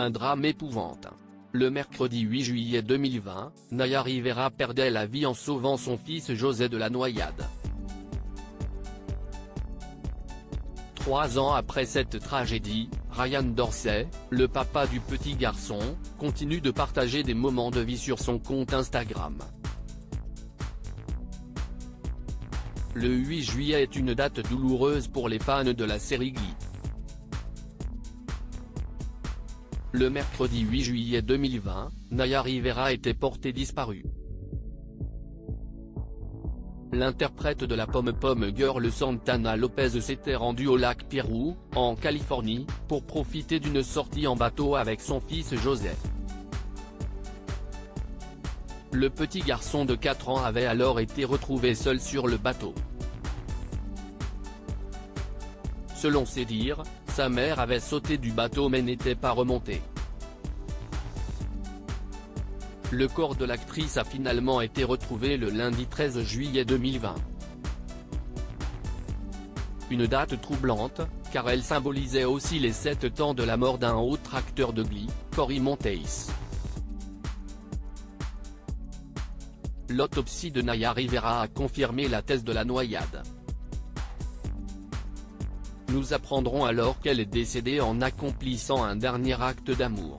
Un drame épouvante. Le mercredi 8 juillet 2020, Naya Rivera perdait la vie en sauvant son fils José de la noyade. 3 ans après cette tragédie, Ryan Dorsey, le papa du petit garçon, continue de partager des moments de vie sur son compte Instagram. Le 8 juillet est une date douloureuse pour les fans de la série Glee. Le mercredi 8 juillet 2020, Naya Rivera était portée disparue. L'interprète de la Pom Girl Santana Lopez s'était rendue au lac Piru, en Californie, pour profiter d'une sortie en bateau avec son fils José. Le petit garçon de 4 ans avait alors été retrouvé seul sur le bateau. Selon ses dires, sa mère avait sauté du bateau mais n'était pas remontée. Le corps de l'actrice a finalement été retrouvé le lundi 13 juillet 2020. Une date troublante, car elle symbolisait aussi les 7 ans de la mort d'un autre acteur de Glee, Cory Monteith. L'autopsie de Naya Rivera a confirmé la thèse de la noyade. Nous apprendrons alors qu'elle est décédée en accomplissant un dernier acte d'amour.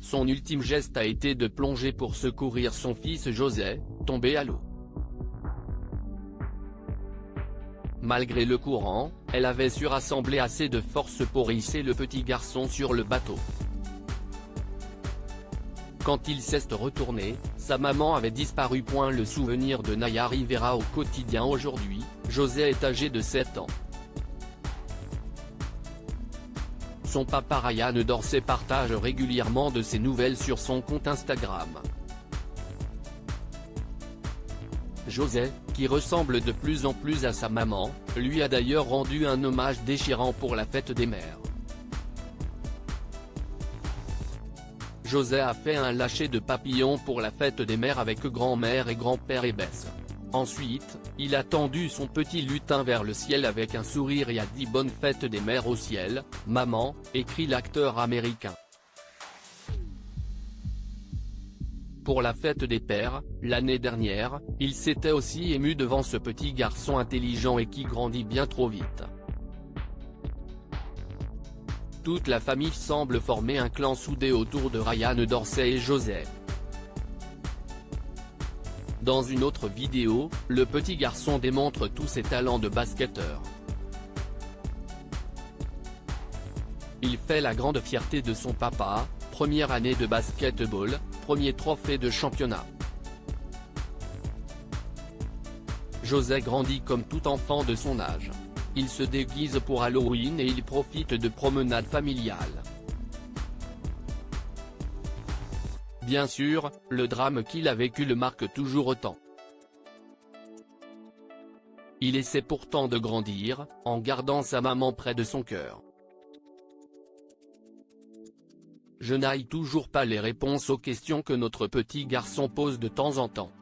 Son ultime geste a été de plonger pour secourir son fils José, tombé à l'eau. Malgré le courant, elle avait su rassembler assez de force pour hisser le petit garçon sur le bateau. Quand il s'est retourné, sa maman avait disparu. Le souvenir de Naya Rivera au quotidien aujourd'hui, José est âgé de 7 ans. Son papa Ryan Dorsey partage régulièrement de ses nouvelles sur son compte Instagram. José, qui ressemble de plus en plus à sa maman, lui a d'ailleurs rendu un hommage déchirant pour la fête des mères. José a fait un lâcher de papillon pour la fête des mères avec grand-mère et grand-père et Bess. Ensuite, il a tendu son petit lutin vers le ciel avec un sourire et a dit « Bonne fête des mères au ciel, maman », écrit l'acteur américain. Pour la fête des pères, l'année dernière, il s'était aussi ému devant ce petit garçon intelligent et qui grandit bien trop vite. Toute la famille semble former un clan soudé autour de Ryan Dorsey et José. Dans une autre vidéo, le petit garçon démontre tous ses talents de basketteur. Il fait la grande fierté de son papa, première année de basketball, premier trophée de championnat. José grandit comme tout enfant de son âge. Il se déguise pour Halloween et il profite de promenades familiales. Bien sûr, le drame qu'il a vécu le marque toujours autant. Il essaie pourtant de grandir, en gardant sa maman près de son cœur. Je n'ai toujours pas les réponses aux questions que notre petit garçon pose de temps en temps.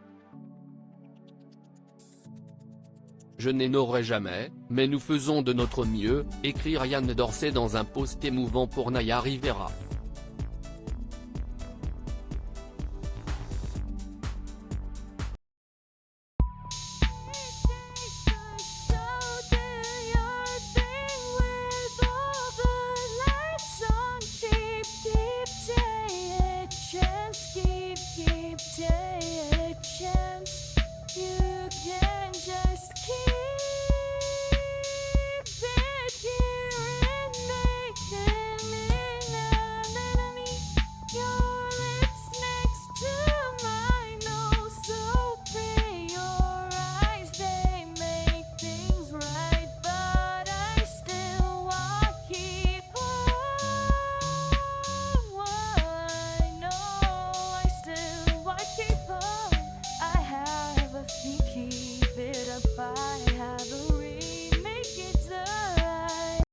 Je n'aurai jamais, mais nous faisons de notre mieux, écrit Ryan Dorsey dans un post émouvant pour Naya Rivera.